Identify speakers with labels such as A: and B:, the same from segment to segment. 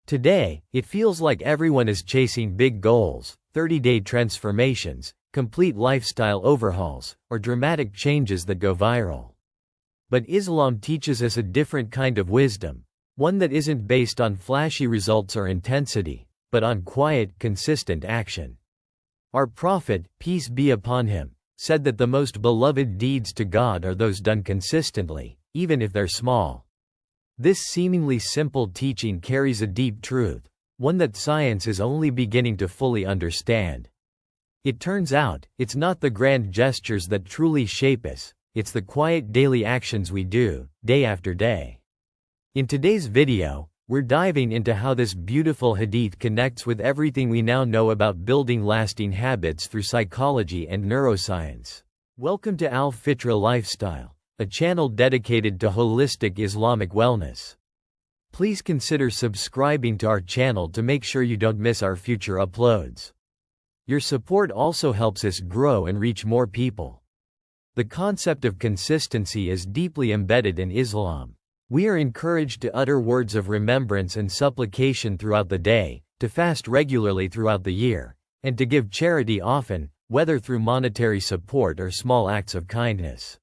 A: Today, it feels like everyone is chasing big goals, 30-day transformations, complete lifestyle overhauls, or dramatic changes that go viral. But Islam teaches us a different kind of wisdom, one that isn't based on flashy results or intensity, but on quiet, consistent action. Our Prophet, peace be upon him, said that the most beloved deeds to God are those done consistently, even if they're small. This seemingly simple teaching carries a deep truth, one that science is only beginning to fully understand. It turns out, it's not the grand gestures that truly shape us, it's the quiet daily actions we do, day after day. In today's video, we're diving into how this beautiful hadith connects with everything we now know about building lasting habits through psychology and neuroscience. Welcome to Al Fitra Lifestyle, a channel dedicated to holistic Islamic wellness. Please consider subscribing to our channel to make sure you don't miss our future uploads. Your support also helps us grow and reach more people. The concept of consistency is deeply embedded in Islam. We are encouraged to utter words of remembrance and supplication throughout the day, to fast regularly throughout the year, and to give charity often, whether through monetary support or small acts of kindness.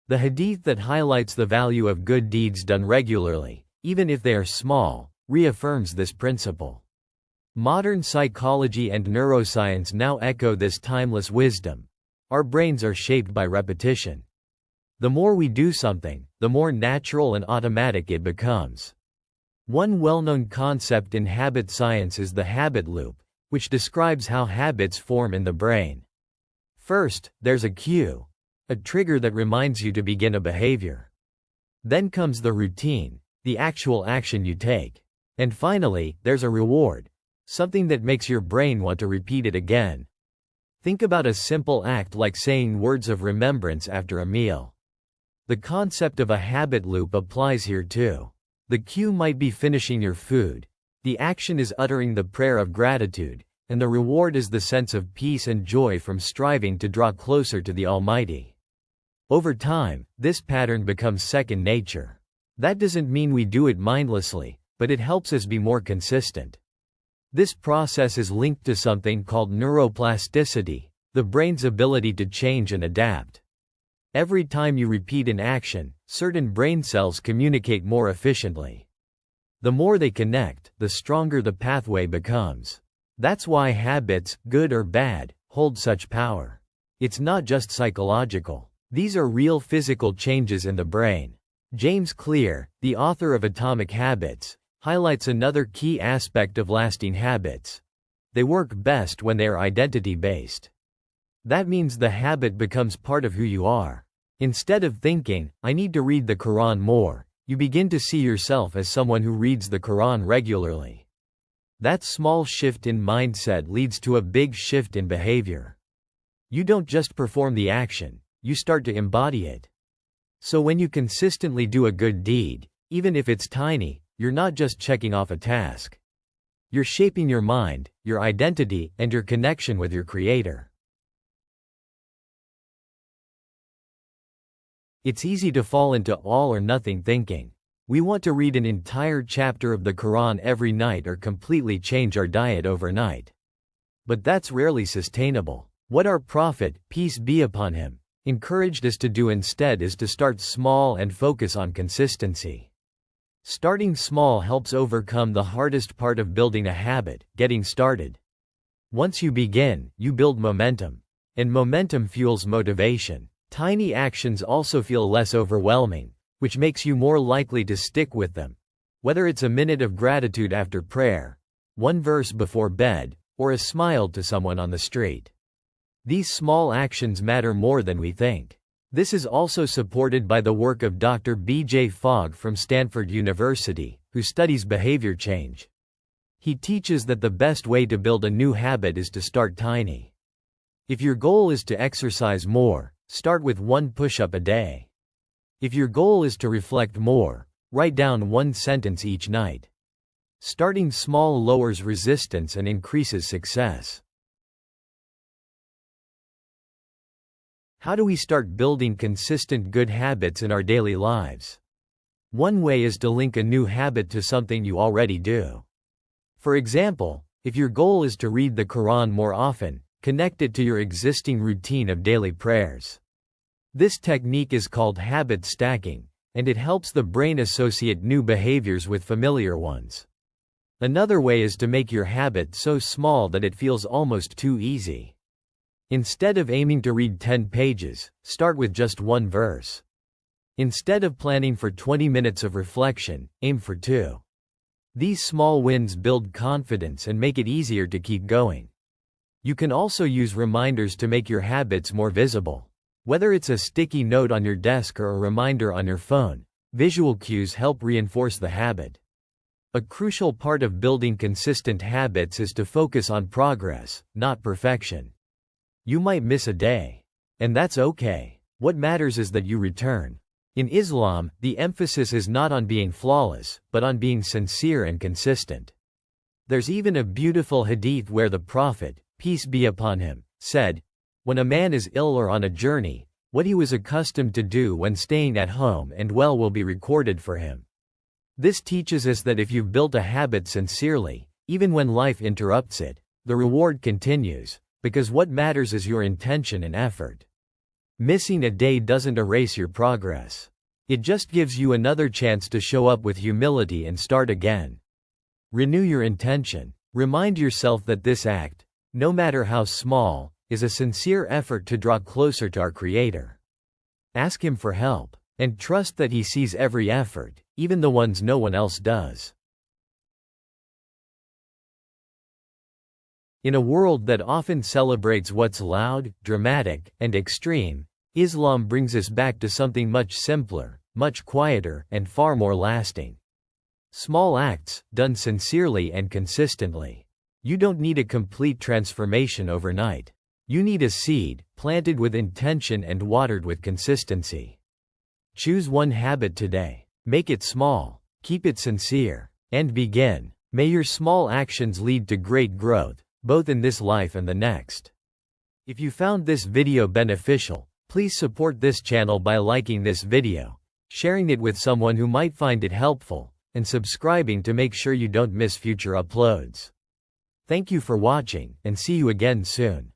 A: The hadith that highlights the value of good deeds done regularly, even if they are small, reaffirms this principle. Modern psychology and neuroscience now echo this timeless wisdom. Our brains are shaped by repetition. The more we do something, the more natural and automatic it becomes. One well-known concept in habit science is the habit loop, which describes how habits form in the brain. First, there's a cue, a trigger that reminds you to begin a behavior. Then comes the routine, the actual action you take. And finally, there's a reward, something that makes your brain want to repeat it again. Think about a simple act like saying words of remembrance after a meal. The concept of a habit loop applies here too. The cue might be finishing your food, the action is uttering the prayer of gratitude, and the reward is the sense of peace and joy from striving to draw closer to the Almighty. Over time, this pattern becomes second nature. That doesn't mean we do it mindlessly, but it helps us be more consistent. This process is linked to something called neuroplasticity, the brain's ability to change and adapt. Every time you repeat an action, certain brain cells communicate more efficiently. The more they connect, the stronger the pathway becomes. That's why habits, good or bad, hold such power. It's not just psychological. These are real physical changes in the brain. James Clear, the author of Atomic Habits, highlights another key aspect of lasting habits. They work best when they are identity-based. That means the habit becomes part of who you are. Instead of thinking, I need to read the Quran more, you begin to see yourself as someone who reads the Quran regularly. That small shift in mindset leads to a big shift in behavior. You don't just perform the action, you start to embody it. So when you consistently do a good deed, even if it's tiny, you're not just checking off a task. You're shaping your mind, your identity, and your connection with your Creator. It's easy to fall into all or nothing thinking. We want to read an entire chapter of the Quran every night or completely change our diet overnight. But that's rarely sustainable. What our Prophet, peace be upon him, encouraged us to do instead is to start small and focus on consistency. Starting small helps overcome the hardest part of building a habit, getting started. Once you begin, you build momentum. And momentum fuels motivation. Tiny actions also feel less overwhelming, which makes you more likely to stick with them. Whether it's a minute of gratitude after prayer, one verse before bed, or a smile to someone on the street. These small actions matter more than we think. This is also supported by the work of Dr. B.J. Fogg from Stanford University, who studies behavior change. He teaches that the best way to build a new habit is to start tiny. If your goal is to exercise more, start with one push-up a day. If your goal is to reflect more, write down one sentence each night. Starting small lowers resistance and increases success. How do we start building consistent good habits in our daily lives? One way is to link a new habit to something you already do. For example, if your goal is to read the Quran more often, connect it to your existing routine of daily prayers. This technique is called habit stacking, and it helps the brain associate new behaviors with familiar ones. Another way is to make your habit so small that it feels almost too easy. Instead of aiming to read 10 pages, start with just one verse. Instead of planning for 20 minutes of reflection, aim for 2. These small wins build confidence and make it easier to keep going. You can also use reminders to make your habits more visible. Whether it's a sticky note on your desk or a reminder on your phone, visual cues help reinforce the habit. A crucial part of building consistent habits is to focus on progress, not perfection. You might miss a day, and that's okay. What matters is that you return. In Islam, the emphasis is not on being flawless, but on being sincere and consistent. There's even a beautiful hadith where the Prophet, peace be upon him, said, "When a man is ill or on a journey, what he was accustomed to do when staying at home and well will be recorded for him." This teaches us that if you've built a habit sincerely, even when life interrupts it, the reward continues, because what matters is your intention and effort. Missing a day doesn't erase your progress. It just gives you another chance to show up with humility and start again. Renew your intention. Remind yourself that this act, no matter how small, is a sincere effort to draw closer to our Creator. Ask Him for help, and trust that He sees every effort, even the ones no one else does. In a world that often celebrates what's loud, dramatic, and extreme, Islam brings us back to something much simpler, much quieter, and far more lasting. Small acts, done sincerely and consistently. You don't need a complete transformation overnight. You need a seed, planted with intention and watered with consistency. Choose one habit today. Make it small, keep it sincere, and begin. May your small actions lead to great growth, both in this life and the next. If you found this video beneficial, please support this channel by liking this video, sharing it with someone who might find it helpful, and subscribing to make sure you don't miss future uploads. Thank you for watching, and see you again soon.